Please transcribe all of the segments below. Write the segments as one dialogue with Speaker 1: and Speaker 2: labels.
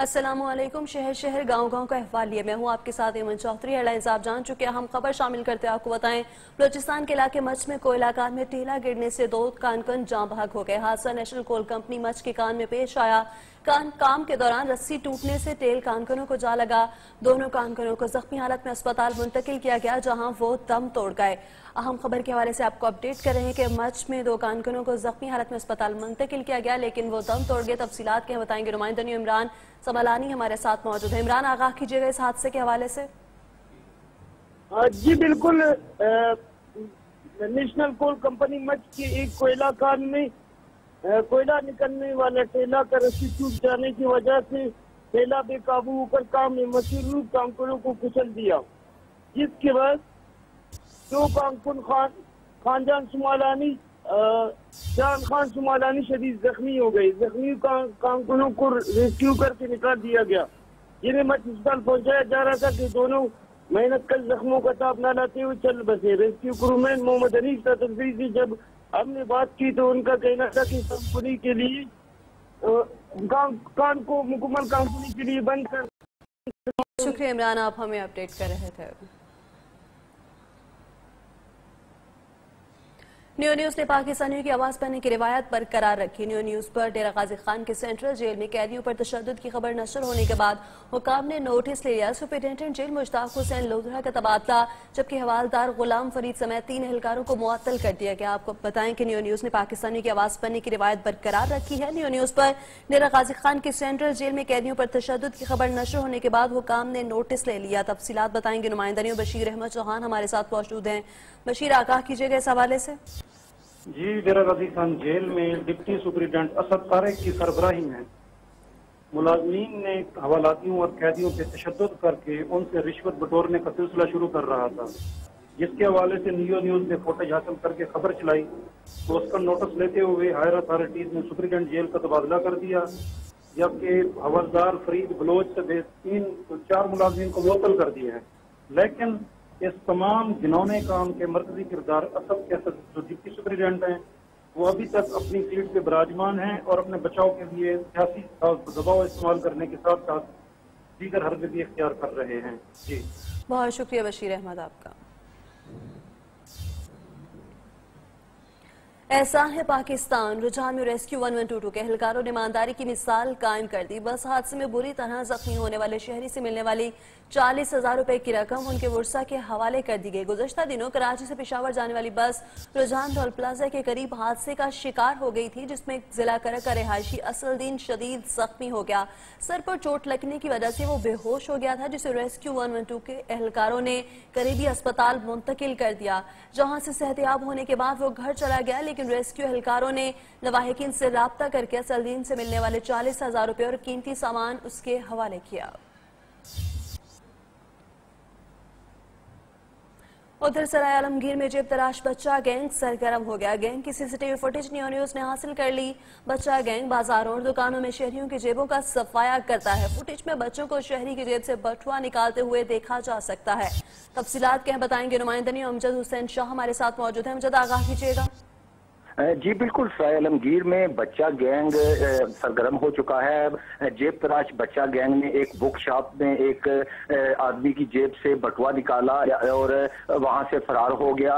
Speaker 1: अस्सलामुअलैकुम। शहर शहर गांव गांव का अहवाल लिए मैं हूं आपके साथ एमन चौधरी। हेडलाइंस आप जान चुके हैं, हम खबर शामिल करते हैं आपको बताएं। बलूचिस्तान के इलाके मच में कोयला कान में टीला गिरने से 2 कानकन जाम बहक हो गए। हादसा नेशनल कोल कंपनी मच के कान में पेश आया। काम के दौरान रस्सी टूटने से तेल कानकनों को जा लगा। दोनों कानकनों को जख्मी हालत में अस्पताल मुंतकिल किया गया, जहां वो दम तोड़ गए। अहम खबर के हवाले से आपको अपडेट कर रहे हैं कि मच में 2 कानकनों को जख्मी हालत में अस्पताल मुंतकिल किया गया, लेकिन वो दम तोड़ गए। तफसीलात के बताएंगे नुमाइंदा न्यूज़ इमरान समलानी हमारे साथ मौजूद है। इमरान, आगाह कीजिएगा इस हादसे के हवाले से।
Speaker 2: जी बिल्कुल, नेशनल कोल कंपनी मच के एक कोयला खान में कोयला निकलने वाला ठेला का रस्सी टूट जाने की वजह से ठेला बेकाबू होकर काम में मसरूफ कामकुनों को कुचल दिया, जिसके बाद 2 कामकुन खानजान सुमालानी शदीद जख्मी हो गए। जख्मी कामकुनों को रेस्क्यू करके निकाल दिया गया, जिन्हें मच अस्पताल पहुंचाया जा रहा था कि दोनों मेहनत कर जख्मों का ताप न लाते हुए चल बसे। रेस्क्यू क्रूमैन मोहम्मद अनीस तफसील से जब हमने बात की तो उनका कहना था कि कंपनी के लिए कान को मुकम्मल कंपनी के लिए बंद कर।
Speaker 1: शुक्रिया इमरान, आप हमें अपडेट कर रहे थे। न्यू न्यूज़ ने पाकिस्तानियों की आवाज पढ़ने की रिवायत बरकरार रखी। न्यू न्यूज़ पर डेरा गाजी खान के सेंट्रल जेल में कैदियों पर तशद्दुद की खबर नशर होने के बाद हुकाम ने नोटिस ले लिया। सुपरिटेंडेंट जेल मुश्ताक हुसैन लोधरा का तबादला, जबकि हवालदार गुलाम फरीद समेत 3 एहलकारों को मुअत्तल कर दिया गया। आपको बताएं कि न्यू न्यूज़ ने पाकिस्तानियों की आवाज पढ़ने की रिवायत बरकरार रखी है। न्यू न्यूज़ पर डेरा गाजी खान के सेंट्रल जेल में कैदियों पर तशद्दुद की खबर नशर होने के बाद हुकाम ने नोटिस ले लिया। तफसीलात बताएंगे नुमाइंदा न्यूज़ बशीर अहमद चौहान हमारे साथ मौजूद हैं। बशीर, आगाह कीजिएगा इस हवाले से।
Speaker 3: जी, डेरा गाजी खान जेल में डिप्टी सुपरिटेंडेंट असद तारिक की सरबराही में मुलाजमीन ने हवालातियों और कैदियों पे तशद्दुद करके उनसे रिश्वत बटोरने का सिलसिला शुरू कर रहा था, जिसके हवाले से न्यू न्यूज़ ने फुटेज हासिल करके खबर चलाई। तो उसका नोटिस लेते हुए हायर अथॉरिटीज ने सुपरिटेंडेंट जेल का तबादला कर दिया, जबकि हवलदार फरीद बलोच से 4 मुलाजमीन को मुअत्तल कर दिया है। लेकिन इस तमाम घिनौने काम के मरकजी किरदार असद के जो डिप्टी सुपरिटेंडेंट हैं, वो अभी तक अपनी सीट पे विराजमान हैं और अपने बचाव के लिए सियासी दबाव इस्तेमाल करने के साथ साथ दीगर हरकतें इख्तियार कर रहे हैं। जी
Speaker 1: बहुत शुक्रिया बशीर अहमद आपका। एहसान है पाकिस्तान रुझान में रेस्क्यू 1122 के एहलकारों ने ईमानदारी की मिसाल कायम कर दी। बस हादसे में बुरी तरह जख्मी होने वाले शहरी से मिलने वाली 40,000 रुपए की रकम उनके वर्सा के हवाले कर दी गई। गुज़श्ता दिनों कराची से पेशावर जाने वाली बस रुझान टोल प्लाजा के करीब हादसे का शिकार हो गई थी, जिसमें जिला करक का रिहायशी असलदीन शदीद जख्मी हो गया। सर पर चोट लगने की वजह से वो बेहोश हो गया था, जिसे रेस्क्यू 112 के एहलकारों ने करीबी अस्पताल मुंतकिल कर दिया, जहां से सेहतयाब होने के बाद वो घर चला गया। लेकिन रेस्क्यू एहलकारों ने लवाहिकीन से राब्ता करके असलदीन से मिलने वाले 40,000 रुपए और कीमती सामान उसके हवाले किया। उधर सराय आलमगीर में जेब तराश बच्चा गैंग सरगर्म हो गया। गैंग की सीसीटीवी फुटेज न्यू न्यूज़ ने हासिल कर ली। बच्चा गैंग बाजारों और दुकानों में शहरियों की जेबों का सफाया करता है। फुटेज में बच्चों को शहरी की जेब से बटुआ निकालते हुए देखा जा सकता है। तफसीलात क्या बताएंगे नुमाइंदा न्यूज़ अमजद हुसैन शाह हमारे साथ मौजूद है। अमजद, आगाह कीजिएगा।
Speaker 4: जी बिल्कुल, सराय आलमगीर में बच्चा गैंग सरगर्म हो चुका है। जेब तराश बच्चा गैंग ने एक बुक शॉप में एक आदमी की जेब से बटुआ निकाला और वहां से फरार हो गया।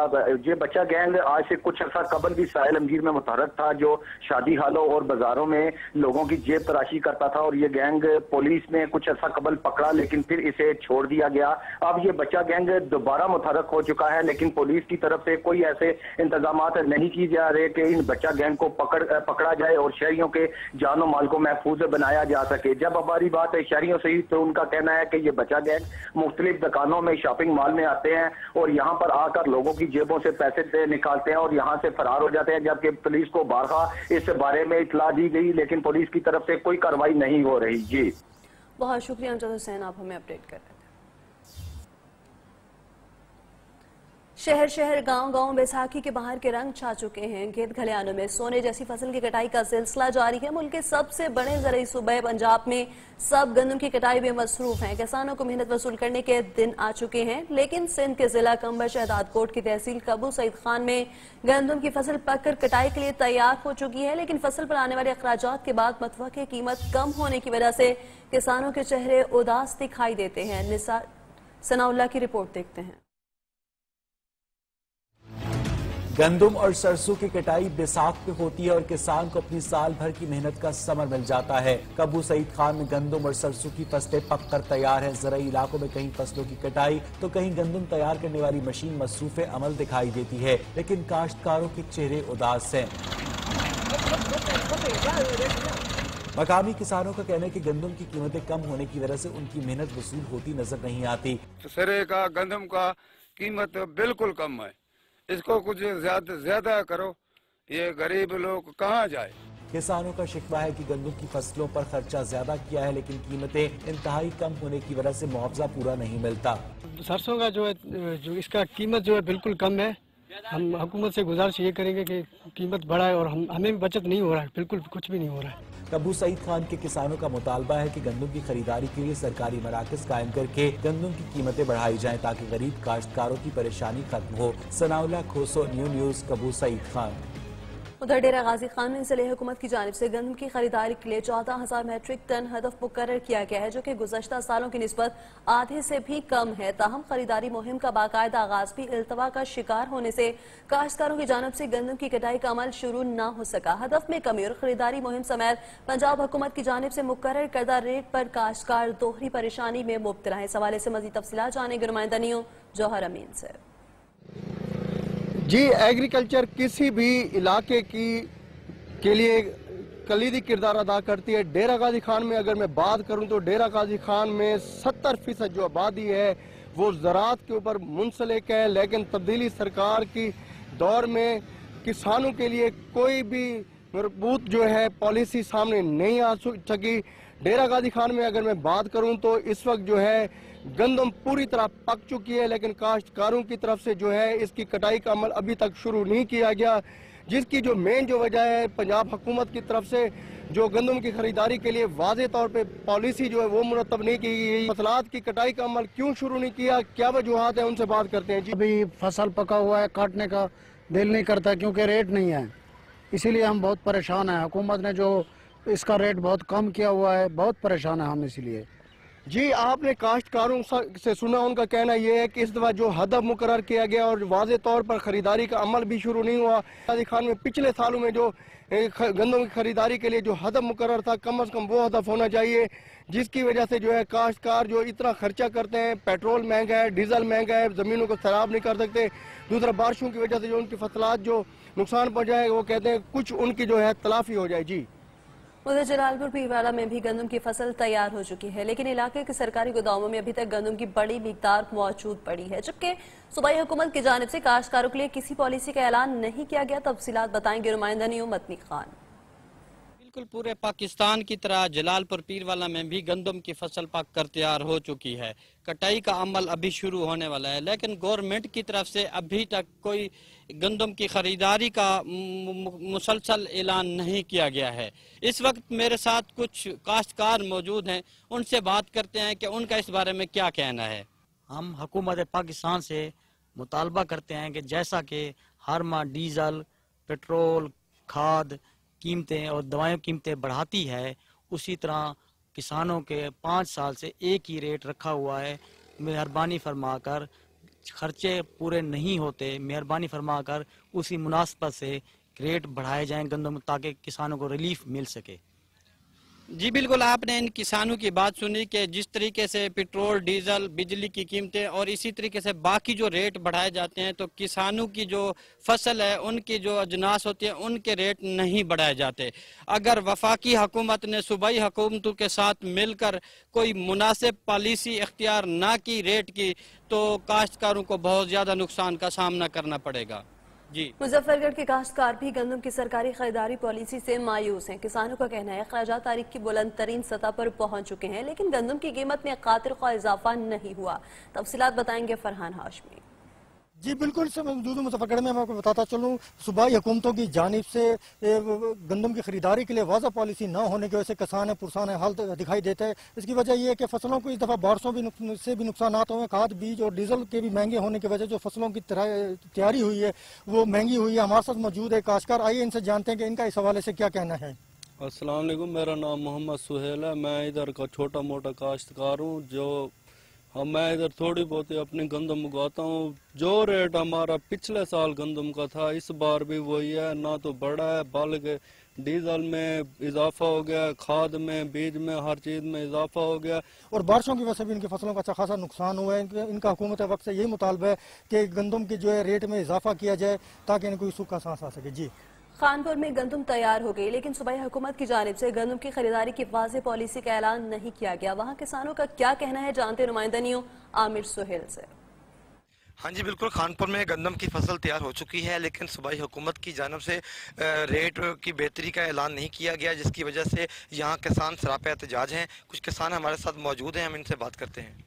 Speaker 4: ये बच्चा गैंग आज से कुछ अर्सा कबल भी सराय आलमगीर में मुतहरक था, जो शादी हालों और बाजारों में लोगों की जेब तराशी करता था। और ये गैंग पुलिस ने कुछ अर्सा कबल पकड़ा, लेकिन फिर इसे छोड़ दिया गया। अब ये बच्चा गैंग दोबारा मुतहरक हो चुका है, लेकिन पुलिस की तरफ से कोई ऐसे इंतजाम नहीं किए जा रहे कि इन बच्चा गैंग को पकड़ा जाए और शहरियों के जानो माल को महफूज बनाया जा सके। जब हमारी बात है शहरियों से ही, तो उनका कहना है कि ये बच्चा गैंग मुख्तलिफ दुकानों में, शॉपिंग मॉल में आते हैं और यहाँ पर आकर लोगों की जेबों से पैसे निकालते हैं और यहाँ से फरार हो जाते हैं। जबकि पुलिस को बारहा इस बारे में इतला दी गई, लेकिन पुलिस की तरफ से कोई कार्रवाई नहीं हो रही। जी
Speaker 1: बहुत शुक्रिया अमजद हुसैन, आप हमें अपडेट कर रहे थे। शहर शहर गांव गांव बैसाखी के बाहर के रंग छा चुके हैं। खेत खलिहानों में सोने जैसी फसल की कटाई का सिलसिला जारी है। मुल्क के सबसे बड़े ज़राई सूबे पंजाब में सब गंदम की कटाई में मसरूफ हैं। किसानों को मेहनत वसूल करने के दिन आ चुके हैं, लेकिन सिंध के जिला कंबर शहदादकोट की तहसील कबू सईद खान में गंदम की फसल पककर कटाई के लिए तैयार हो चुकी है, लेकिन फसल पर आने वाले अखराजात के बाद मतवक़्क़े कीमत कम होने की वजह से किसानों के चेहरे उदास दिखाई देते हैं। निसार सनाउल्लाह की रिपोर्ट देखते हैं।
Speaker 5: गंदम और सरसों की कटाई बैसाख पे होती है और किसान को अपनी साल भर की मेहनत का समर मिल जाता है। कबू सईद खान में गंदम और सरसों की फसलें पककर तैयार है। ज़राई इलाकों में कहीं फसलों की कटाई तो कहीं गंदम तैयार करने वाली मशीन मसरूफ अमल दिखाई देती है, लेकिन काश्तकारों के चेहरे उदास हैं। मकामी किसानों का कहना है कि गंदम की कीमतें कम होने की वजह से उनकी मेहनत वसूल होती नजर नहीं आती।
Speaker 6: सरे का गंदम का कीमत बिल्कुल कम है, इसको कुछ ज्यादा करो, ये गरीब लोग कहाँ जाए।
Speaker 5: किसानों का शिकवा है कि गंदम की फसलों पर खर्चा ज्यादा किया है, लेकिन कीमतें इंतहाई कम होने की वजह से मुआवजा पूरा नहीं मिलता।
Speaker 7: सरसों का जो इसका कीमत जो है बिल्कुल कम है। हम हुकूमत से गुजारिश ये करेंगे कि कीमत बढ़ाए और हमें भी बचत नहीं हो रहा है, बिल्कुल कुछ भी नहीं हो रहा है।
Speaker 5: कबू सईद खान के किसानों का मुतालबा है कि गंदम की खरीदारी के लिए सरकारी मराकज कायम करके गंदम की कीमतें बढ़ाई जाएं ताकि गरीब काश्तकारों की परेशानी खत्म हो। सनाउल्लाह खोसो, न्यू न्यूज़, कबू सईद खान।
Speaker 1: उधर डेरा गाजी खान में जिले हुकूमत की जानिब से गंदम की खरीदारी के लिए 14,000 मैट्रिक टन हदफ मुकर्रर किया गया है, जो कि गुज़श्ता सालों की निस्बत आधे से भी कम है। ताहम खरीदारी मुहिम का बाकायदा आगाज भी इल्तवा का शिकार होने से काश्तकारों की जानिब से गंदम की कटाई का अमल शुरू न हो सका। हदफ में कमी और खरीदारी मुहिम समेत पंजाब हुकूमत की जानिब से मुकर्रर करदा रेट पर काश्तकार दोहरी परेशानी में मुब्तला है। इस हवाले से मज़ीद तफसीलात जानेंगे नुमाइंदा न्यू जौहर अमीन से।
Speaker 8: जी, एग्रीकल्चर किसी भी इलाके के लिए कलीदी किरदार अदा करती है। डेरा गाजी खान में अगर मैं बात करूं तो डेरा गाजी खान में 70% जो आबादी है वो ज़राअत के ऊपर मुंसलिक है, लेकिन तब्दीली सरकार की दौर में किसानों के लिए कोई भी मरबूत जो है पॉलिसी सामने नहीं आ सकी। डेरा गाजी खान में अगर मैं बात करूं तो इस वक्त जो है गंदम पूरी तरह पक चुकी है, लेकिन काश्तकारों की तरफ से जो है इसकी कटाई का अमल अभी तक शुरू नहीं किया गया, जिसकी जो मेन जो वजह है पंजाब हुकूमत की तरफ से जो गंदम की खरीदारी के लिए वाज़े तौर पे पॉलिसी जो है वो मुरतब नहीं की गई। फसलात की कटाई का अमल क्यों शुरू नहीं किया, क्या वजूहात है, उनसे बात करते हैं। जी,
Speaker 9: अभी फसल पका हुआ है, काटने का दिल नहीं करता क्योंकि रेट नहीं है, इसीलिए हम बहुत परेशान हैं। हुकूमत ने जो इसका रेट बहुत कम किया हुआ है, बहुत परेशान है हम इसीलिए।
Speaker 8: जी, आपने काश्तकारों से सुना, उनका कहना यह है कि इस दफा जो हदफ मुकर्रर किया गया और वाज़े तौर पर खरीदारी का अमल भी शुरू नहीं हुआ। गाजी खान में पिछले सालों में जो गंदम की खरीदारी के लिए जो हदफ मुकर्रर था, कम से कम वो हदफ होना चाहिए, जिसकी वजह से जो है काश्तकार जो इतना खर्चा करते हैं, पेट्रोल महंगा है, डीजल महंगा है, ज़मीनों को सैराब नहीं कर सकते। दूसरा, बारिशों की वजह से जो उनकी फसलात जो नुकसान पहुँचा है, वो कहते हैं कुछ उनकी जो है तलाफी हो जाए। जी,
Speaker 1: उधर जलालपुर पीरवाला में भी गंदम की फसल तैयार हो चुकी है, लेकिन इलाके के सरकारी गोदामों में अभी तक गंदम की बड़ी मिकदार मौजूद पड़ी है, जबकि सूबाई हुकूमत की जानिब से काश्तकारों के लिए किसी पॉलिसी का ऐलान नहीं किया गया। तफसीलात बताएंगे नुमाइंदा न्यू मतनी खान।
Speaker 10: बिल्कुल पूरे पाकिस्तान की तरह जलालपुर पीरवाला में भी गंदम की फसल पक कर तैयार हो चुकी है। कटाई का अमल अभी शुरू होने वाला है, लेकिन गवर्नमेंट की तरफ से अभी तक कोई गंदम की खरीदारी का मुसलसल ऐलान नहीं किया गया है। इस वक्त मेरे साथ कुछ काश्तकार मौजूद हैं, उनसे बात करते हैं कि उनका इस बारे में क्या कहना है।
Speaker 11: हम हुकूमत पाकिस्तान से मुतालबा करते हैं कि जैसा कि हर माह डीजल, पेट्रोल, खाद कीमतें और दवाएं कीमतें बढ़ाती है, उसी तरह किसानों के 5 साल से एक ही रेट रखा हुआ है। मेहरबानी फरमाकर खर्चे पूरे नहीं होते, मेहरबानी फरमाकर उसी मुनासबत से रेट बढ़ाए जाएं गंदम, ताकि किसानों को रिलीफ मिल सके।
Speaker 10: जी बिल्कुल, आपने इन किसानों की बात सुनी कि जिस तरीके से पेट्रोल, डीजल, बिजली की कीमतें और इसी तरीके से बाकी जो रेट बढ़ाए जाते हैं, तो किसानों की जो फसल है, उनकी जो अजनास होती है, उनके रेट नहीं बढ़ाए जाते। अगर वफाकी हुकूमत ने सूबाई हुकूमतों के साथ मिलकर कोई मुनासिब पॉलिसी इख्तियार ना की रेट की, तो काश्तकारों को बहुत ज़्यादा नुकसान का सामना करना पड़ेगा। जी,
Speaker 1: मुजफ्फरगढ़ के काश्तकार भी गंदम की सरकारी खरीदारी पॉलिसी से मायूस हैं। किसानों का कहना है अखराजात तारीख की बुलंद तरीन सतह पर पहुंच चुके हैं, लेकिन गंदम की कीमत में खातिर ख्वाह इजाफा नहीं हुआ। तफसीलात बताएंगे फरहान हाशमी।
Speaker 12: जी बिल्कुल से मौजूद मुज़फ्फरगढ़ में मैं आपको बताता चलूँ, सूबाई हुकूमतों की जानिब से गंदम की खरीदारी के लिए वाज़ा पॉलिसी न होने की वजह से किसान है पुरसान हाल दिखाई देता है। इसकी वजह यह है कि फसलों को इस दफ़ा बारिशों से भी नुकसान हुए, खाद बीज और डीजल के भी महंगे होने की वजह जो फसलों की तैयारी हुई है वो महंगी हुई है। हमारे साथ मौजूद है काश्तकार, आइए इनसे जानते हैं कि इनका इस हवाले से क्या कहना है।
Speaker 13: अस्सलाम वालेकुम, मेरा नाम मोहम्मद सुहेल है। मैं इधर का छोटा मोटा काश्तकार हूँ। मैं इधर थोड़ी बहुत अपनी गंदम उगाता हूँ। जो रेट हमारा पिछले साल गंदम का था इस बार भी वही है, ना तो बढ़ा है बल्कि डीजल में इजाफा हो गया, खाद में, बीज में, हर चीज में इजाफा हो गया।
Speaker 12: और बारिशों की वजह से भी इनकी फसलों का अच्छा खासा नुकसान हुआ है। इनका हुकूमत वक्त से यही मुतालबा है कि गंदम की जो है रेट में इजाफा किया जाए ताकि इनको सूखा सांस आ सके। जी
Speaker 1: खानपुर में गंदम तैयार हो गई, लेकिन सूबाई हुकूमत की जानिब से गंदम की खरीदारी की वाज़ेह पॉलिसी का ऐलान नहीं किया गया। वहाँ किसानों का क्या कहना है, जानते नुमाइंदनियों आमिर सुहेल से।
Speaker 14: हाँ जी बिल्कुल, खानपुर में गंदम की फसल तैयार हो चुकी है, लेकिन सूबाई हुकूमत की जानब से रेट की बेहतरी का ऐलान नहीं किया गया, जिसकी वजह से यहाँ किसान सरापे एहतजाज हैं। कुछ किसान हमारे साथ मौजूद हैं, हम इनसे बात करते हैं।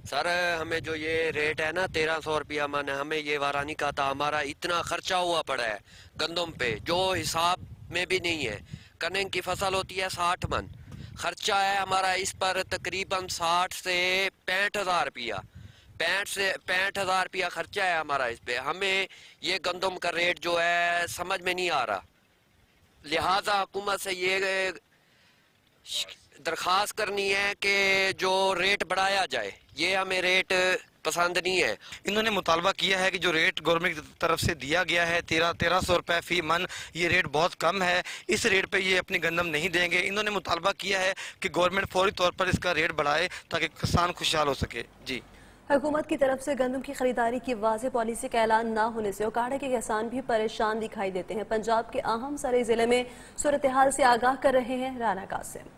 Speaker 15: सर हमें जो ये रेट है ना 1300 रुपया मन, हमें ये वारानी का था, हमारा इतना खर्चा हुआ पड़ा है गंदम पे जो हिसाब में भी नहीं है। कनक की फसल होती है 60 मन, खर्चा है हमारा इस पर तकरीबन 60 से 65,000 रुपया, 65,000 रुपया खर्चा है हमारा इस पे। हमें ये गंदम का रेट जो है समझ में नहीं आ रहा, लिहाजा हुकूमत से ये दरख्वास्त करनी है कि जो रेट बढ़ाया जाए, ये हमें रेट पसंद नहीं है।
Speaker 14: इन्होंने मुतालबा किया है कि जो रेट गवर्नमेंट की तरफ से दिया गया है 1300 रुपये फी मन, ये रेट बहुत कम है, इस रेट पे ये अपनी गंदम नहीं देंगे। इन्होंने मुतालबा किया है कि गवर्नमेंट फौरी तौर पर इसका रेट बढ़ाए ताकि किसान खुशहाल हो सके। जी
Speaker 1: हुकूमत की तरफ से गंदम की खरीदारी की वाज़ेह पॉलिसी का ऐलान न होने से उकाड़े के किसान भी परेशान दिखाई देते हैं। पंजाब के अहम सरे जिले में सूरत हाल से आगाह कर रहे हैं राना कासिम।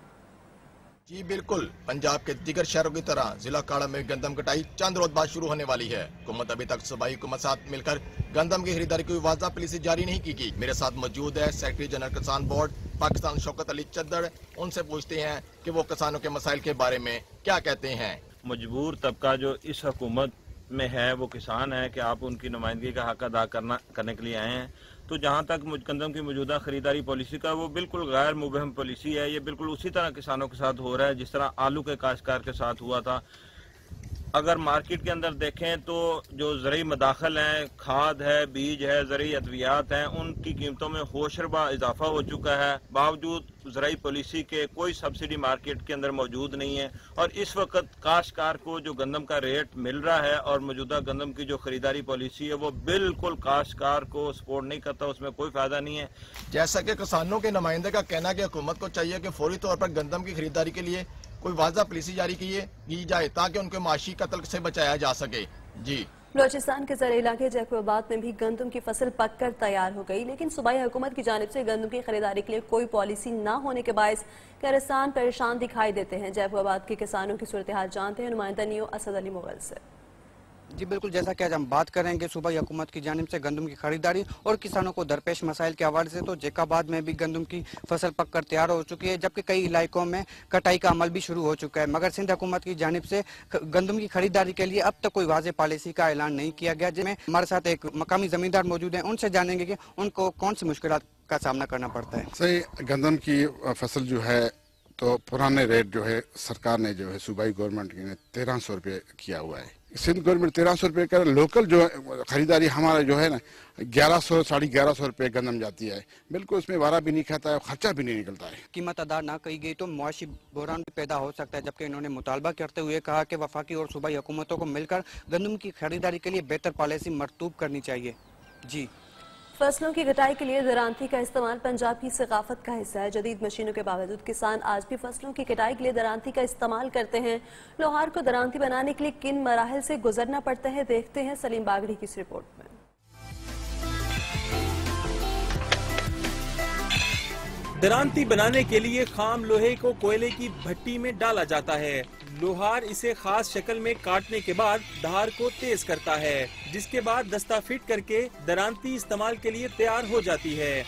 Speaker 16: जी बिल्कुल, पंजाब के दीगर शहरों की तरह जिला काड़ा में गंदम कटाई चंद रोज बाद शुरू होने वाली है। हुकूमत अभी तक सूबाई हुकूमत साथ मिलकर गंदम की खरीदारी की वाज़ेह पॉलिसी जारी नहीं की गई। मेरे साथ मौजूद है सेक्रेटरी जनरल किसान बोर्ड पाकिस्तान शौकत अली चद्दड़, उनसे पूछते हैं कि वो किसानों के मसाइल के बारे में क्या कहते हैं।
Speaker 17: मजबूर तबका जो इस हुकूमत में है वो किसान है कि आप उनकी नुमाइंदगी का हक अदा करने के लिए आए हैं। तो जहाँ तक गंदम की मौजूदा खरीदारी पॉलिसी का, वो बिल्कुल गैर मुबहम पॉलिसी है। ये बिल्कुल उसी तरह किसानों के साथ हो रहा है जिस तरह आलू के काश्तकार के साथ हुआ था। अगर मार्केट के अंदर देखें तो जो ज़रूरी मदाखल हैं, खाद है, बीज है, ज़रूरी अद्वियात हैं, उनकी कीमतों में होशरबा इजाफा हो चुका है। बावजूद ज़रूरी पॉलिसी के कोई सब्सिडी मार्केट के अंदर मौजूद नहीं है और इस वक्त काश्तकार को जो गंदम का रेट मिल रहा है और मौजूदा गंदम की जो खरीदारी पॉलिसी है वो बिल्कुल काश्तकार को सपोर्ट नहीं करता, उसमें कोई फायदा नहीं है।
Speaker 16: जैसा कि किसानों के नुमाइंदे का कहना है कि हुकूमत को चाहिए कि फौरी तौर पर गंदम की खरीदारी के लिए कोई वाज़ेह पॉलिसी जारी की जाए ताकि उनके माशी कत्ल से बचाया जा सके। जी
Speaker 1: बलोचिस्तान के ज़र इलाके जैकबाबाद में भी गंदम की फसल पककर तैयार हो गई, लेकिन सूबाई हुकूमत की जानिब से गंदम की खरीदारी के लिए कोई पॉलिसी न होने के बायस किसान परेशान दिखाई देते हैं। जैकबाबाद के किसानों की सूरत हाल जानते हैं नुमाइंदा न्यू असद अली मुगल से।
Speaker 18: जी बिल्कुल, जैसा कि आज हम बात करेंगे सूबाई हुकूमत की जानिब से गंदम की खरीदारी और किसानों को दरपेश मसाइल के हवाले से, तो जैकबाबाद में भी गंदम की फसल पककर तैयार हो चुकी है, जबकि कई इलाकों में कटाई का अमल भी शुरू हो चुका है। मगर सिंध हुकूमत की जानिब से गंदम की खरीदारी के लिए अब तक कोई वाज़ेह पॉलिसी का ऐलान नहीं किया गया। जिसमें हमारे साथ एक मकामी जमींदार मौजूद हैं, उनसे जानेंगे कि उनको कौन सी मुश्किलात का सामना करना पड़ता है।
Speaker 19: सही, गंदम की फसल जो है तो पुराने रेट जो है सरकार ने जो है सूबाई गवर्नमेंट ने 1300 रुपये किया हुआ है। सिंध गवर्नमेंट 1300 रुपये का, लोकल जो खरीदारी हमारा जो है ना 1100 साढ़े 1100 रुपये गंदम जाती है। बिल्कुल उसमें वारा भी नहीं खाता है, खर्चा भी नहीं निकलता है।
Speaker 18: कीमत अदा ना की गई तो मुआशी बहरान भी पैदा हो सकता है, जबकि इन्होंने मुतालबा करते हुए कहा कि वफाकी और सूबाई हुकूमतों को मिलकर गंदम की खरीदारी के लिए बेहतर पॉलिसी मरतूब करनी चाहिए। जी
Speaker 1: फसलों की कटाई के लिए दरांती का इस्तेमाल पंजाब की सकाफत का हिस्सा है। जदीद मशीनों के बावजूद किसान आज भी फसलों की कटाई के लिए दरांती का इस्तेमाल करते हैं। लोहार को दरांती बनाने के लिए किन मराहिल से गुजरना पड़ता है, देखते हैं सलीम बागड़ी की इस रिपोर्ट में।
Speaker 20: दरांती बनाने के लिए खाम लोहे को कोयले की भट्टी में डाला जाता है। लोहार इसे खास शक्ल में काटने के बाद धार को तेज करता है, जिसके बाद दस्ता फिट करके दरांती इस्तेमाल के लिए तैयार हो जाती है।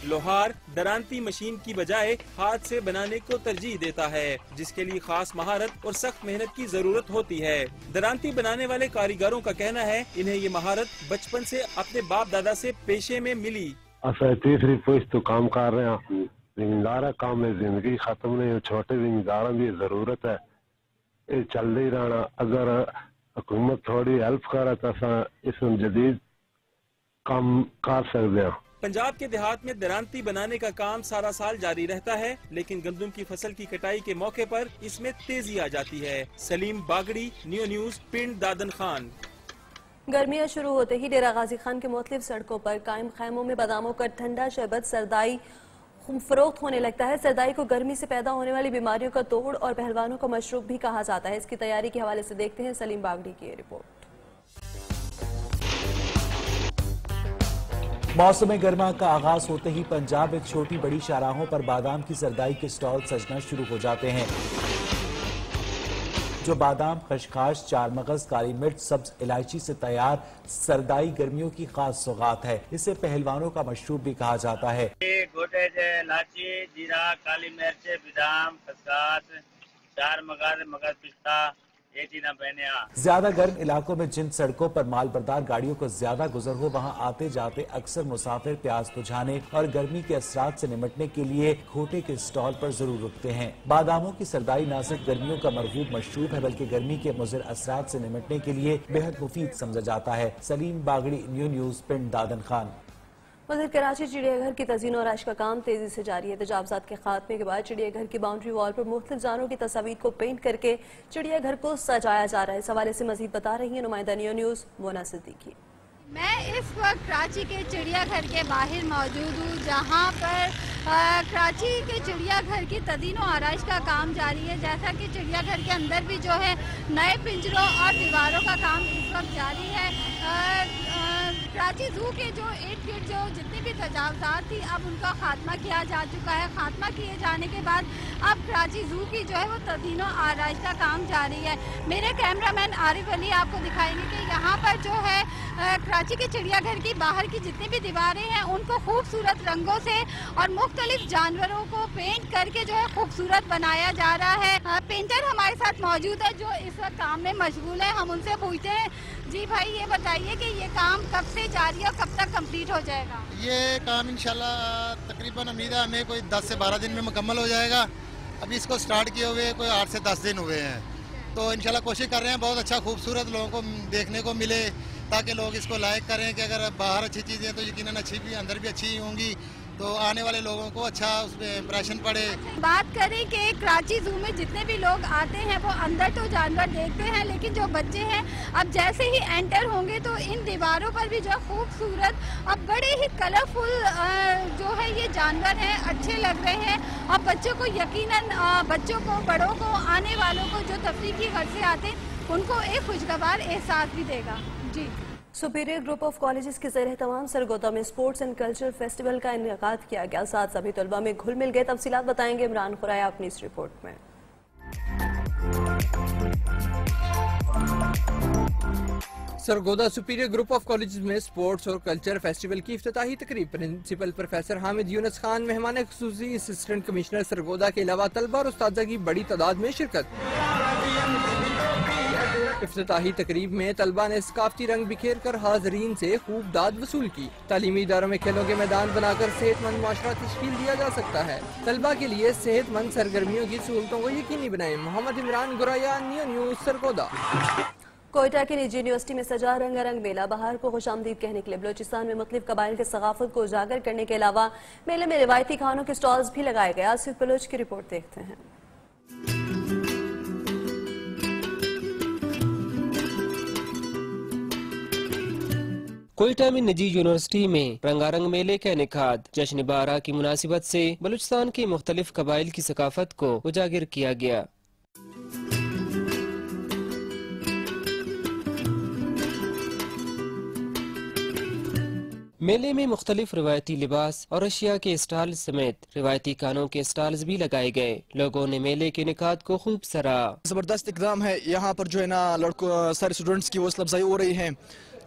Speaker 20: लोहार दरांती मशीन की बजाय हाथ से बनाने को तरजीह देता है, जिसके लिए खास महारत और सख्त मेहनत की जरूरत होती है। दरांती बनाने वाले कारीगरों का कहना है इन्हें ये महारत बचपन से अपने बाप दादा से पेशे में मिली।
Speaker 21: असा तीसरी पुश्त तो काम कर रहे हैं, जिम्मेदार काम में जिंदगी खत्म नहीं, छोटे जिम्मेदारों की जरूरत है, ये चल ही रहना। अगर हुकूमत थोड़ी हेल्प करे तो इसमें जदीद काम कर सकते हैं।
Speaker 20: पंजाब के देहात में दरांती बनाने का काम सारा साल जारी रहता है, लेकिन गंदम की फसल की कटाई के मौके पर इसमें तेजी आ जाती है। सलीम बागड़ी, न्यू न्यूज, पिंड दादन खान।
Speaker 1: गर्मियां शुरू होते ही डेरा गाजी खान के मुख्तलिफ सड़कों पर कायम खैमों में बादामों का ठंडा शरबत सरदाई फरोख्त होने लगता है। सरदाई को गर्मी से पैदा होने वाली बीमारियों का तोड़ और पहलवानों का मशरूब भी कहा जाता है। इसकी तैयारी के हवाले से देखते हैं सलीम बागड़ी की रिपोर्ट।
Speaker 5: मौसम गर्मा का आगाज होते ही पंजाब में छोटी बड़ी शाहराहों पर बादाम की सरदाई के स्टॉल सजना शुरू हो जाते हैं। जो बादाम, खशखाश, चार मगज, काली मिर्च, सब्ज इलायची से तैयार सरदाई गर्मियों की खास सौगात है। इसे पहलवानों का मशरूब भी कहा जाता है।
Speaker 22: गोटे इलायची, जीरा, काली मिर्च, बादाम, खसखस, चार मगज पिस्ता, ये चीज़ें पहने।
Speaker 5: ज्यादा गर्म इलाकों में जिन सड़कों पर मालबरदार गाड़ियों को ज्यादा गुजर हो, वहां आते जाते अक्सर मुसाफिर प्यास बुझाने और गर्मी के असरात से निमटने के लिए घोटे के स्टॉल पर जरूर रुकते हैं। बादामों की सरदाई न सिर्फ गर्मियों का मरगूब मशरूब है, बल्कि गर्मी के मुज़र असरात से निमटने के लिए बेहद मुफीद समझा जाता है। सलीम बागड़ी, न्यू न्यूज, पिंड दादन खान।
Speaker 1: उधर कराची चिड़ियाघर की तज़ीन और आराइश का काम तेजी से जारी है। तजावजात के खात्मे के बाद चिड़ियाघर की बाउंड्री वॉल पर मुख्तलिफ जानवरों की तस्वीर को पेंट करके चिड़ियाघर को सजाया जा रहा है। इस हवाले से मजीद बता रही है नुमाइंदा न्यू न्यूज मोना सिद्दीकी।
Speaker 23: मैं इस वक्त कराची के चिड़ियाघर के बाहर मौजूद हूँ, जहाँ पर कराची के चिड़ियाघर की तदीन और आराइश का काम जारी है। जैसा कि चिड़ियाघर के अंदर भी जो है नए पिंजरों और दीवारों का काम इस वक्त जारी है। कराची जू के जो इर्द गिर्द जो जितनी भी तजावजात थी, अब उनका खात्मा किया जा चुका है। खात्मा किए जाने के बाद अब कराची जू की जो है वो तदीन और आराइश का काम जारी है। मेरे कैमरामैन आरिफ अली आपको दिखाएंगे कि यहाँ पर जो है कराची के चिड़ियाघर की बाहर की जितनी भी दीवारें हैं उनको खूबसूरत रंगों से और मुख्तलिफ जानवरों को पेंट करके जो है खूबसूरत बनाया जा रहा है। पेंटर हमारे साथ मौजूद है जो इस वक्त काम में मशगूल है। हम उनसे पूछते हैं, जी भाई ये बताइए कि ये काम कब से जारी है और कब तक कंप्लीट हो जाएगा?
Speaker 24: ये काम इंशाल्लाह तकरीबन उम्मीद है हमें कोई 10 से 12 दिन में मुकम्मल हो जाएगा। अभी इसको स्टार्ट किए हुए कोई 8 से 10 दिन हुए हैं, तो इंशाल्लाह कोशिश कर रहे हैं बहुत अच्छा खूबसूरत लोगों को देखने को मिले, ताकि लोग इसको लाइक करें कि अगर बाहर अच्छी चीज़ें हैं तो यकीनन अच्छी भी अंदर भी अच्छी होंगी, तो आने वाले लोगों को अच्छा उसमें इम्प्रेशन पड़े।
Speaker 23: बात करें कि कराची जू में जितने भी लोग आते हैं वो अंदर तो जानवर देखते हैं, लेकिन जो बच्चे हैं अब जैसे ही एंटर होंगे तो इन दीवारों पर भी जो खूबसूरत अब बड़े ही कलरफुल जो है ये जानवर हैं, अच्छे लग रहे हैं और बच्चों को यकीनन बच्चों को, बड़ों को, आने वालों को जो तफरीह की गर्ज से आते हैं उनको एक खुशगवार एहसास भी देगा। जी।
Speaker 1: सुपीरियर ग्रुप ऑफ कॉलेजेस के ज़रिए तमाम सरगोदा में स्पोर्ट्स एंड कल्चर फेस्टिवल का इनेकाद किया गया। साथ सभी तलबा में घुल मिल गए। तफसीलात बताएंगे इमरान खुराया अपनी इस रिपोर्ट में।
Speaker 25: Sargodha superior group of colleges में स्पोर्ट्स और कल्चर फेस्टिवल की इफ्तिताही तकरीब प्रिंसिपल प्रोफेसर हामिद यूनुस खान, मेहमान खुसूसी असिस्टेंट कमिश्नर सरगोदा के अलावा तलबा और उस्तादा की बड़ी तादाद में शिरकत। इफ्तिताही तकरीब में तलबा ने सकाफती रंग बिखेर कर हाजरीन से खूब दाद वसूल की। तालीमी इदारों में खेलों के मैदान बनाकर सेहतमंद माशरा तश्कील दिया जा सकता है। तलबा के लिए सेहतमंद सरगर्मियों की सहूलतों को यकीनी बनाएं। Mohammad Imran Guraya, new news, Sargodha.
Speaker 1: कोयटा की निजी यूनिवर्सिटी में सजा रंगारंग मेला बहार को खुशामदीद कहने के लिए बलोचिस्तान में मुख्तलिफ कबाइल के सकाफत को उजागर करने के अलावा मेले में रिवायती खानों के स्टॉल्स भी लगाए गए। आसिफ बलोच की रिपोर्ट देखते हैं।
Speaker 26: कोयटा में निजी यूनिवर्सिटी में रंगारंग मेले का इनेकाद जश्न बारह की मुनासिबत से बलूचिस्तान के मुख्तलिफ कबाइल की सकाफत को उजागर किया गया। मेले में मुख्तलिफ रिवायती लिबास और अशिया के स्टॉल समेत रिवायती खानों के स्टॉल्स भी लगाए गए। लोगों ने मेले के इनेकाद को खूब सराहा।
Speaker 27: जबरदस्त इक़दाम है। यहाँ पर जो है ना लड़कों सारे स्टूडेंट्स की हौसला अफजाई हो रही है,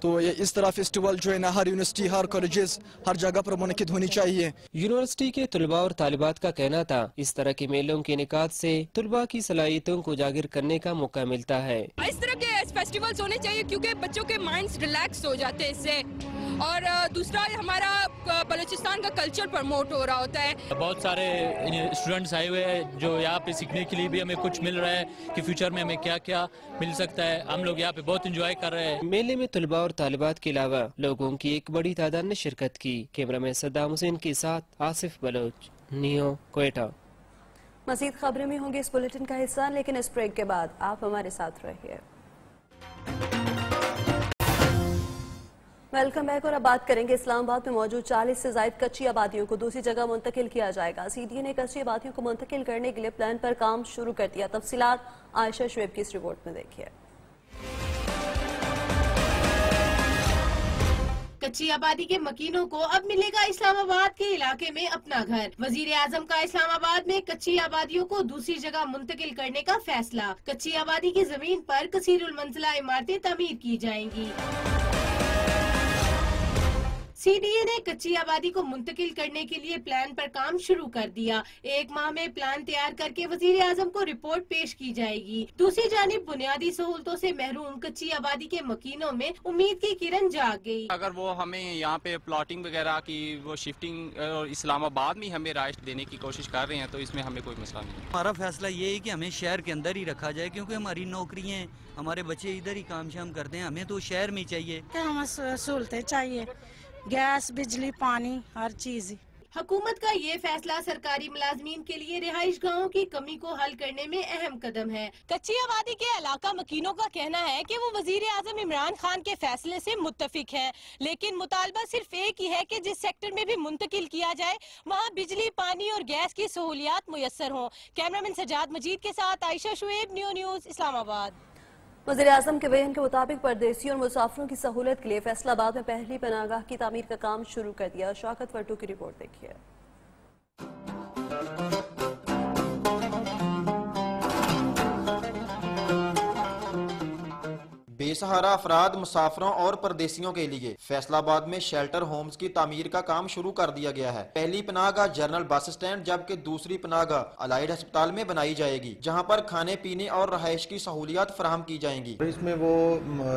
Speaker 2: तो इस तरह फेस्टिवल जो है ना हर यूनिवर्सिटी, हर कॉलेजेस, हर जगह पर मुनक़िद होनी चाहिए।
Speaker 26: यूनिवर्सिटी के तलबा और तालिबात का कहना था इस तरह के मेलों के इनेकाद से तलबा की सलाहियतों को उजागर करने का मौका मिलता है।
Speaker 3: इस तरह के फेस्टिवल्स होने चाहिए क्योंकि बच्चों के माइंड्स रिलैक्स हो जाते हैं इससे, और दूसरा हमारा बलूचिस्तान का कल्चर प्रमोट हो रहा होता है।
Speaker 4: बहुत सारे स्टूडेंट्स आए हुए हैं जो यहाँ पे सीखने के लिए भी हमें कुछ मिल रहा है कि फ्यूचर में हमें क्या क्या मिल सकता है। हम लोग यहाँ पे बहुत एंजॉय कर रहे हैं।
Speaker 26: मेले में तलबा और तालिबात के अलावा लोगों की एक बड़ी तादाद ने शिरकत की। कैमरामैन सद्दाम हुसैन के साथ आसिफ बलोच, नियो, क्वेटा।
Speaker 1: मज़ीद खबरें में होंगी इस बुलेटिन का हिस्सा, लेकिन इस ब्रेक के बाद आप हमारे साथ रहिए। Welcome back. और अब बात करेंगे इस्लामाबाद में मौजूद 40 से ज़ायद कच्ची आबादियों को दूसरी जगह मुंतकिल किया जाएगा। सीडीए ने कच्ची आबादियों को मुंतकिल करने के लिए प्लान पर काम शुरू कर दिया। तफसीलात आयशा शुएब की इस रिपोर्ट में देखिए।
Speaker 6: कच्ची आबादी के मकीनों को अब मिलेगा इस्लामाबाद के इलाके में अपना घर। वजीर आजम का इस्लामाबाद में कच्ची आबादियों को दूसरी जगह मुंतकिल करने का फैसला। कच्ची आबादी की जमीन पर कसीरुल मंजिला इमारतें तामीर की जाएंगी। सीडीए ने कच्ची आबादी को मुंतकिल करने के लिए प्लान पर काम शुरू कर दिया। 1 माह में प्लान तैयार करके वजीर आजम को रिपोर्ट पेश की जाएगी। दूसरी जानिब बुनियादी सहूलतों से महरूम कच्ची आबादी के मकीनों में उम्मीद की किरण जाग गई।
Speaker 7: अगर वो हमें यहाँ पे प्लॉटिंग वगैरह की वो शिफ्टिंग और इस्लामाबाद में हमें राइट देने की कोशिश कर रहे हैं तो इसमें हमें कोई मसला नहीं है।
Speaker 9: हमारा फैसला ये है कि हमें शहर के अंदर ही रखा जाए क्योंकि हमारी नौकरियाँ हैं, हमारे बच्चे इधर ही काम शाम करते हैं, हमें तो शहर में ही चाहिए।
Speaker 27: हमें सहूलतें चाहिए, गैस, बिजली, पानी, हर चीज।
Speaker 6: हुकूमत का ये फैसला सरकारी मुलाजमीन के लिए रिहाइश गाहों की कमी को हल करने में अहम कदम है। कच्ची आबादी के इलाका मकीनों का कहना है कि वो वजीर आजम इमरान खान के फैसले से मुत्तफिक हैं, लेकिन मुतालबा सिर्फ एक ही है कि जिस सेक्टर में भी मुंतकिल किया जाए वहाँ बिजली, पानी और गैस की सहूलियात मुयस्सर हों। कैमरामैन सजाद मजीद के साथ आयशा शुएब, न्यू न्यूज़, इस्लामाबाद।
Speaker 1: वज़ीर आज़म के बयान के मुताबिक परदेसियों और मुसाफिरों की सहूलत के लिए फैसलाबाद में पहली पनाहगाह की तामीर का काम शुरू कर दिया। शौकत वट्टू की रिपोर्ट देखिए।
Speaker 28: बेसहारा अफराद, मुसाफरों और परदेसियों के लिए फैसलाबाद में शेल्टर होम्स की तामीर का काम शुरू कर दिया गया है। पहली पनाहगाह जनरल बस स्टैंड जबकि दूसरी पनाहगाह अलाइड अस्पताल में बनाई जाएगी, जहां पर खाने पीने और रहायश की सहूलियात फराहम की जाएंगी।
Speaker 29: इसमें वो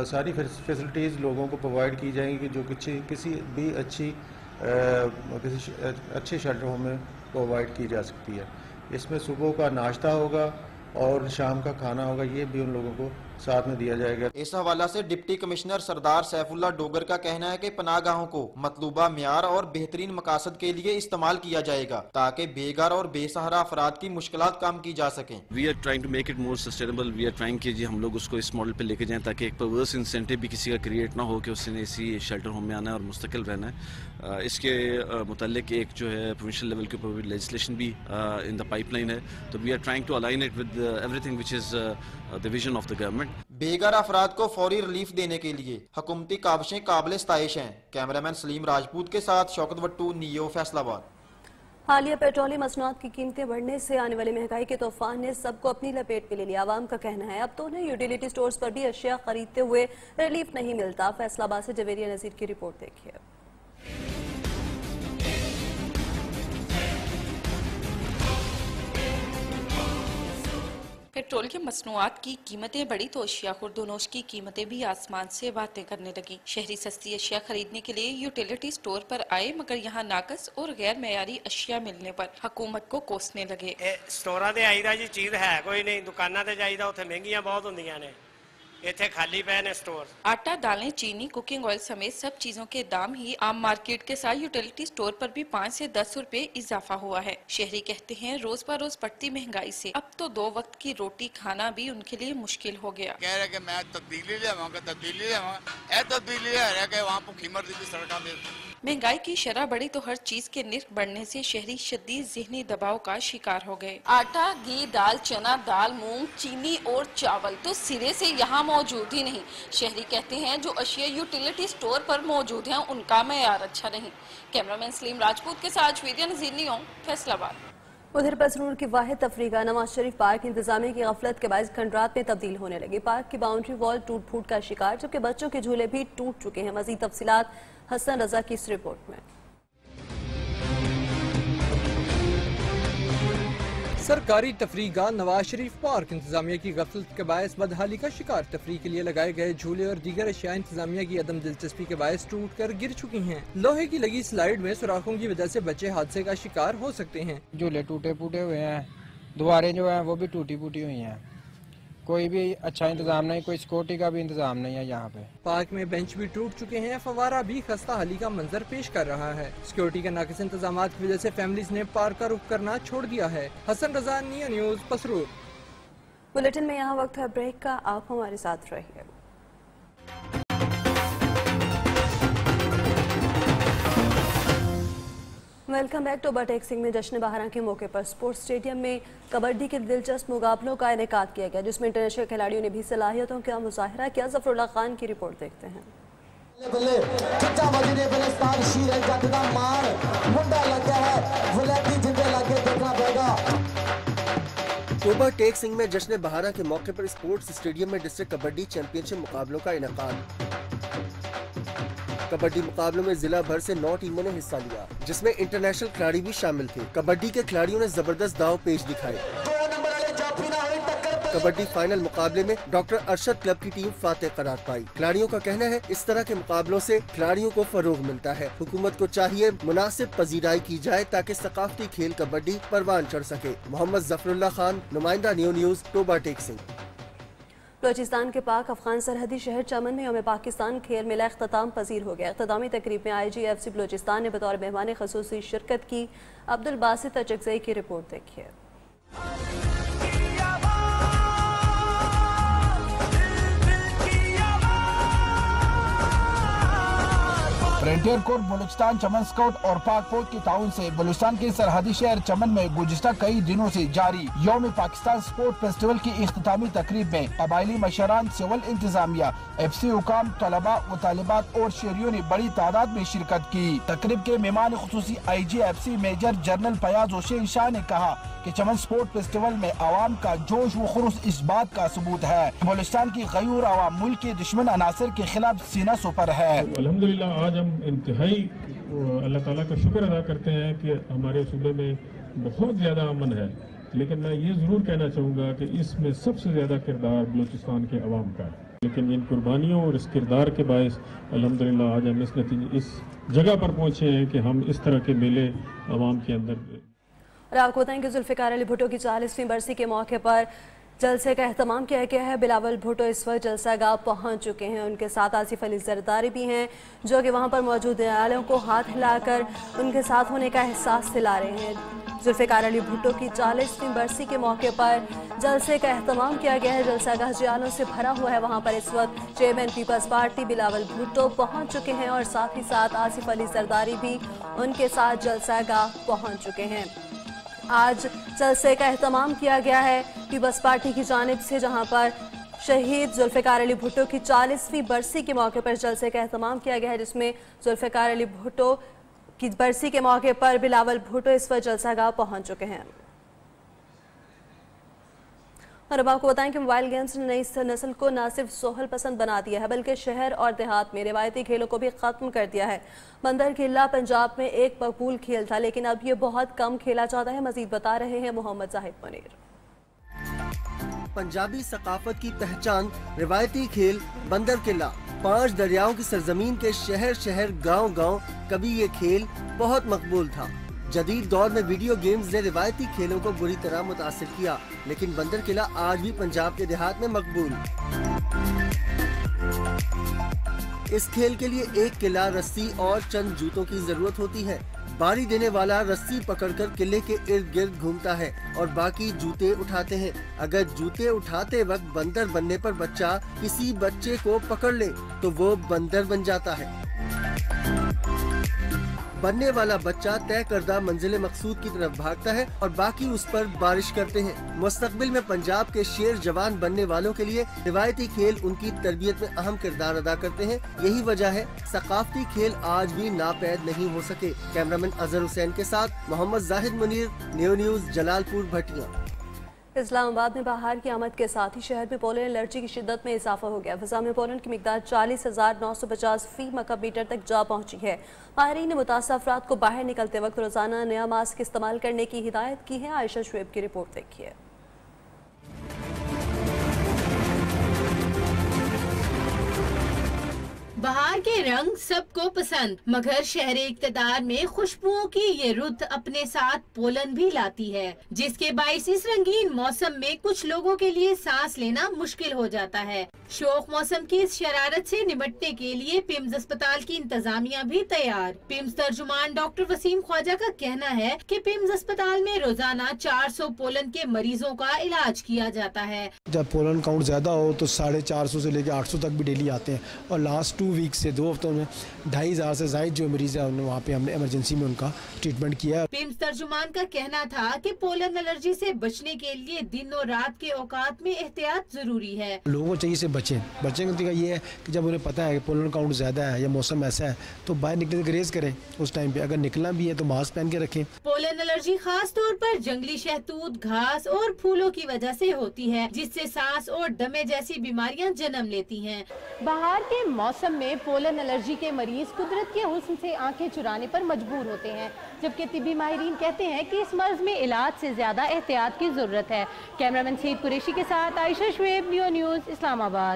Speaker 29: सारी फैसिलिटीज लोगों को प्रोवाइड की जाएंगी जो किसी भी अच्छे शेल्टर होम में प्रोवाइड की जा सकती है। इसमें सुबह का नाश्ता होगा और शाम का खाना होगा, ये भी उन लोगों को साथ में दिया जाएगा।
Speaker 28: इस हवाला से डिप्टी कमिश्नर सरदार सैफुल्लाह डोगर का कहना है कि पनाहगाहों को मतलूबा म्यार और बेहतरीन मकासद के लिए इस्तेमाल किया जाएगा ताकि बेघर और बेसहारा अफराद की मुश्किलात कम की जा सकें।
Speaker 30: We are trying to make it more sustainable. We are trying कि हम लोग उसको इस मॉडल पे लेके जाएं ताकि एक परवर्स इंसेंटिव भी किसी का क्रिएट ना हो कि उसने इसी शेल्टर होम में आना है और मुस्तकिल रहना है। इसके मुतालिक एक जो है प्रोविंशियल लेवल के ऊपर लेजिस्लेशन भी इन द पाइपलाइन है, तो we are trying to align it with everything which is the vision of the government.
Speaker 28: बेघर अफराद को फौरी रिलीफ देने के लिए हुकूमती काबशें काबिल स्ताइश हैं। कैमरामैन सलीम राजपूत के साथ शौकत वट्टू, नियो, फैसलाबाद।
Speaker 1: हालिया पेट्रोलियम मसनूआत की कीमतें बढ़ने से आने वाली महंगाई के तूफान ने सबको अपनी लपेट में ले लिया। आवाम का कहना है अब तो उन्हें यूटिलिटी स्टोर्स पर भी अशिया खरीदते हुए रिलीफ नहीं मिलता। फैसलाबाद से जवेरिया नजीर की रिपोर्ट देखिए।
Speaker 31: पेट्रोलियम मसनूआत की कीमतें बढ़ी तो अशिया खुर्दोनोश की कीमतें भी आसमान से बातें करने लगी। शहरी सस्ती अशिया खरीदने के लिए यूटिलिटी स्टोर पर आए मगर यहाँ नाकस और गैर मयारी अशिया मिलने पर हुकूमत को कोसने लगे।
Speaker 32: स्टोरां ते आईदा जी चीज है कोई नहीं, दुकानां ते जाईदा उत्थे महंगियां बहुत हुंदियां ने, इत्थे खाली पे ने स्टोर।
Speaker 31: आटा, दालें, चीनी, कुकिंग ऑयल समेत सब चीजों के दाम ही आम मार्केट के साथ यूटिलिटी स्टोर पर भी 5 से 10 रुपए इजाफा हुआ है। शहरी कहते हैं रोज ब रोज बढ़ती महंगाई से अब तो 2 वक्त की रोटी खाना भी उनके लिए मुश्किल हो गया।
Speaker 33: कह रहे कि मैं तब्दीली ले वहाँ भूखी मर्दी की सड़कों में।
Speaker 31: महंगाई की शरह बढ़ी तो हर चीज के निर्ख बढ़ने से शहरी शदीद ज़हनी दबाव का शिकार हो गए। आटा, घी, दाल, चना दाल, मूंग, चीनी और चावल तो सिरे से यहाँ मौजूद ही नहीं। शहरी कहते हैं जो अशिया यूटिलिटी स्टोर पर मौजूद हैं उनका मयार अच्छा नहीं। कैमरामैन सलीम राजपूत के साथ जवेरिया नजीर, नियो, फैसलाबाद।
Speaker 1: उधर पसरूर की वाहिद तफरीका नवाज शरीफ पार्क इंतजामिया की गफलत के बायस खंडरात में तब्दील होने लगी। पार्क की बाउंड्री वॉल टूट फूट का शिकार, जबकि बच्चों के झूले भी टूट चुके हैं। मजीद तफसीलात हसन रजा की इस रिपोर्ट में।
Speaker 25: सरकारी तफरीगाह नवाज शरीफ पार्क इंतजामिया की गफलत के बायस बदहाली का शिकार। तफरीह के लिए लगाए गए झूले और दीगर अशिया इंतजामिया की अदम दिलचस्पी के बायस टूट कर गिर चुकी हैं। लोहे की लगी स्लाइड में सुराखों की वजह से बच्चे हादसे का शिकार हो सकते हैं।
Speaker 8: झूले टूटे फूटे हुए हैं, दीवारें जो हैं वो भी टूटी फूटी हुई हैं। कोई भी अच्छा इंतजाम नहीं, कोई सिक्योरिटी का भी इंतजाम नहीं है यहाँ पे।
Speaker 25: पार्क में बेंच भी टूट चुके हैं, फवारा भी खस्ता हाली का मंजर पेश कर रहा है। सिक्योरिटी के नाकिस इंतजाम की वजह से फैमिलीज ने पार्क का रुख करना छोड़ दिया है। हसन रजा, निया न्यूज, पसरूर।
Speaker 1: बुलेटिन में यहाँ वक्त है ब्रेक का, आप हमारे साथ रहिए। Welcome back. टोबा टेक सिंह में जश्न बहारा के मौके पर स्पोर्ट्स स्टेडियम में कबड्डी के दिलचस्प मुकाबलों का इनेकाद किया गया, जिसमें इंटरनेशनल खिलाड़ियों ने भी सलाहियतों का मुजाहिरा किया। जफरुल्लाह खान की रिपोर्ट देखते हैं।
Speaker 10: टोबा टेक सिंह में जश्न बहारा के मौके पर स्पोर्ट्स स्टेडियम में डिस्ट्रिक्ट कबड्डी चैंपियनशिप मुकाबलों का इनेकाद। कबड्डी मुकाबलों में जिला भर से 9 टीमों ने हिस्सा लिया, जिसमें इंटरनेशनल खिलाड़ी भी शामिल थे। कबड्डी के खिलाड़ियों ने जबरदस्त दाव पेश दिखाए। कबड्डी फाइनल मुकाबले में डॉक्टर अरशद क्लब की टीम फातेह करार पाई। खिलाड़ियों का कहना है इस तरह के मुकाबलों से खिलाड़ियों को फरोग मिलता है। हुकूमत को चाहिए मुनासिब पजीराई की जाए ताकि सकाफती खेल कबड्डी परवान चढ़ सके। मोहम्मद जफरुल्लाह खान, नुमाइंदा न्यू न्यूज, टोबा टेक सिंह।
Speaker 1: बलूचिस्तान के पाक अफगान सरहदी शहर चमन में यौम पाकिस्तान खेल मेला इख्तिताम पजीर हो गया। इख्तितामी तकरीब में IGFC बलूचिस्तान ने बतौर मेहमान खसूसी शिरकत की। अब्दुल बासित अचकज़ई की रिपोर्ट देखिए।
Speaker 11: फ्रंटियर कोर्ट बलूचिस्तान चमन स्काउट और पाक फौज के ताउन से बलूचिस्तान के सरहदी शहर चमन में गुज़िश्ता कई दिनों से जारी यौम पाकिस्तान स्पोर्ट फेस्टिवल की इख्तितामी तकरीब में कबायली मशरान, सिविल इंतजामिया, FC हुकाम, तलबा व तालिबात और शहरियों ने बड़ी तादाद में शिरकत की। तकरीब के मेहमान खुसूसी IGFC major general Fayyaz Hussain Shah ने कहा कि चमन स्पोर्ट फेस्टिवल में आवाम का जोश व खुरूस इस बात का सबूत है। बलूचिस्तान की गयूर आवाम मुल्क के दुश्मन अनासर के खिलाफ सीना सुपर है।
Speaker 12: अल्हम्दुलिल्लाह आज हम इंतहाई अल्लाह ताला का शुक्र अदा करते हैं कि हमारे सूबे में बहुत ज़्यादा अमन है, लेकिन मैं ये ज़रूर कहना चाहूँगा कि इसमें सबसे ज़्यादा किरदार बलूचिस्तान के अवाम का है। लेकिन इन कुर्बानियों और इस किरदार के बायस अल्हम्दुलिल्लाह आज हम इस जगह पर पहुँचे हैं कि हम इस तरह के मेले अवाम के अंदर।
Speaker 1: और आपको बताएं कि जुल्फ़िकार अली भुट्टो की 40वीं बरसी के मौके पर जलसे का एहतमाम किया गया है। बिलावल भुट्टो इस वक्त जलसा गाह पहुँच चुके हैं। उनके साथ आसिफ अली जरदारी भी हैं, जो कि वहाँ पर मौजूद न्यायालयों को हाथ हिलाकर उनके साथ होने का एहसास दिला रहे हैं। जुल्फ़िकार अली भुट्टो की 40वीं बरसी के मौके पर जलसे का एहतमाम किया गया है। जलसा गाह जियालों से भरा हुआ है। वहाँ पर इस वक्त चेयरमैन पीपल्स पार्टी बिलावल भुट्टो पहुँच चुके हैं और साथ ही साथ आसिफ अली जरदारी भी उनके साथ जलसा गाह पहुँच चुके हैं। आज जलसे का एहतमाम किया गया है पीपल्स पार्टी की जानिब से, जहां पर शहीद जुल्फ़िकार अली भुट्टो की 40वीं बरसी के मौके पर जलसे का एहतमाम किया गया है, जिसमें जुल्फ़िकार अली भुट्टो की बरसी के मौके पर बिलावल भुट्टो इस वक्त जलसा गाह पहुंच चुके हैं। और अब आपको बताएं कि मोबाइल गेम्स ने नई नस्ल को न सिर्फ सोहल पसंद बना दिया है, बल्कि शहर और देहात में रिवायती खेलों को भी ख़त्म कर दिया है। बंदर किला पंजाब में एक मकबूल खेल था, लेकिन अब ये बहुत कम खेला जाता है। मजीद बता रहे हैं मोहम्मद जाहिद मुनीर।
Speaker 10: पंजाबी सकाफत की पहचान रिवायती खेल बंदर किला। 5 दरियाओं की सरजमीन के शहर शहर गांव गांव कभी ये खेल बहुत मकबूल था। जदीद दौर में वीडियो गेम्स ने रिवायती खेलों को बुरी तरह मुतासिर किया, लेकिन बंदर किला आज भी पंजाब के देहात में मकबूल। इस खेल के लिए एक किला, रस्सी और चंद जूतों की जरूरत होती है। बारी देने वाला रस्सी पकड़कर किले के इर्द गिर्द घूमता है और बाकी जूते उठाते हैं। अगर जूते उठाते वक्त बंदर बनने पर बच्चा किसी बच्चे को पकड़ ले तो वो बंदर बन जाता है। बनने वाला बच्चा तय करदा मंजिल मकसूद की तरफ भागता है और बाकी उस पर बारिश करते हैं। मुस्तकबिल में पंजाब के शेर जवान बनने वालों के लिए रिवायती खेल उनकी तरबियत में अहम किरदार अदा करते हैं। यही वजह है सकाफती खेल आज भी नापैद नहीं हो सके। कैमरामैन अजहर हुसैन के साथ मोहम्मद जाहिद मुनीर, न्यू न्यूज़, जलालपुर भटिया।
Speaker 1: इस्लामाबाद में बाहर की आमद के साथ ही शहर में पोलन एलर्जी की शिद्दत में इजाफा हो गया। फिजा में पोलन की मिकदार 40,950 फी मकब मीटर तक जा पहुंची है। माहिरीन ने मुतासर अफराद को बाहर निकलते वक्त रोजाना नया मास्क इस्तेमाल करने की हिदायत की है। आयशा शुएब की रिपोर्ट देखिए।
Speaker 6: बहार के रंग सबको पसंद, मगर शहर इक्तदार में खुशबुओं की ये रुत अपने साथ पोलन भी लाती है, जिसके बाइस इस रंगीन मौसम में कुछ लोगों के लिए सांस लेना मुश्किल हो जाता है। शोख मौसम की इस शरारत से निपटने के लिए पिम्स अस्पताल की इंतजामिया भी तैयार। पिम्स तर्जुमान डॉक्टर वसीम ख्वाजा का कहना है कि पिम्स अस्पताल में रोजाना 400 पोलन के मरीजों का इलाज किया जाता है।
Speaker 5: जब पोलन काउंट ज्यादा हो तो 450 से लेकर 800 तक भी डेली आते हैं और लास्ट 2 वीक से 2 हफ्तों में 2500 से ज्यादा जो मरीज है वहाँ पे हमने इमरजेंसी में उनका ट्रीटमेंट किया।
Speaker 6: पिम्स तर्जुमान का कहना था कि पोलन एलर्जी से बचने के लिए दिन और रात के औकात में एहतियात जरूरी है।
Speaker 5: लोगों को चाहिए से बचें का तरीका ये है कि जब उन्हें पता है कि पोलन काउंट ज्यादा है या मौसम ऐसा है तो बाहर निकलने से ग्रेज करें। उस टाइम पे अगर निकलना भी है तो मास्क पहन के रखें।
Speaker 6: पोलन एलर्जी खास तौर पर जंगली शहतूत, घास और फूलों की वजह से होती है, जिससे सांस और दमे जैसी बीमारियां जन्म लेती हैं। बाहर के मौसम में पोलन एलर्जी के मरीज कुदरत के हुस्न से आंखें चुराने पर मजबूर होते हैं, जबकि तिब्बी माहिरीन कहते हैं कि इस मर्ज में इलाज से ज्यादा एहतियात की जरूरत है। कैमरामैन सईद कुरैशी के साथ आयशा शुएब, न्यू न्यूज़, इस्लामाबाद।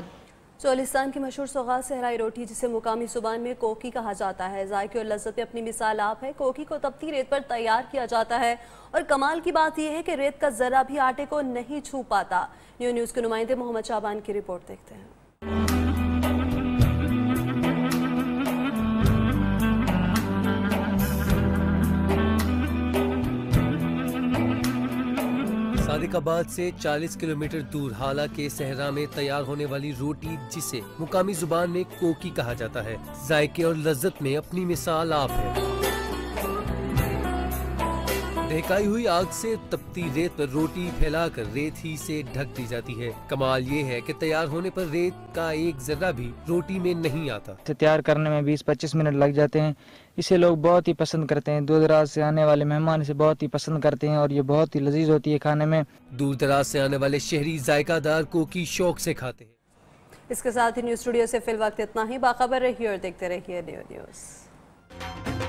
Speaker 6: चोलिस्तान की मशहूर सौगात सहराई रोटी, जिसे मुकामी जुबान में कोकी कहा जाता है, जायके और लज्जत पे अपनी मिसाल आप है। कोकी को तपती रेत पर तैयार किया जाता है और कमाल की बात यह है कि रेत का जरा भी आटे को नहीं छू पाता। न्यू न्यूज़ के नुमाइंदे मोहम्मद शाबान की रिपोर्ट देखते हैं।
Speaker 13: सादिकाबाद से 40 किलोमीटर दूर हाला के सहरा में तैयार होने वाली रोटी, जिसे मुकामी जुबान में कोकी कहा जाता है, जायके और लज्जत में अपनी मिसाल आप है। दहकाई हुई आग से तपती रेत पर रोटी फैलाकर रेत ही से ढक दी जाती है। कमाल ये है कि तैयार होने पर रेत का एक जर्रा भी रोटी में नहीं आता।
Speaker 14: तैयार करने में 20-25 मिनट लग जाते हैं। इसे लोग बहुत ही पसंद करते हैं। दूर दराज से आने वाले मेहमान इसे बहुत ही पसंद करते हैं और ये बहुत ही लजीज होती है खाने में।
Speaker 13: दूर दराज से आने वाले शहरी जायकादार कोकी शौक से खाते हैं।
Speaker 1: इसके साथ ही न्यूज़ स्टूडियो से फिल वक्त इतना ही। बाखबर रहिए और देखते रहिए न्यू न्यूज़।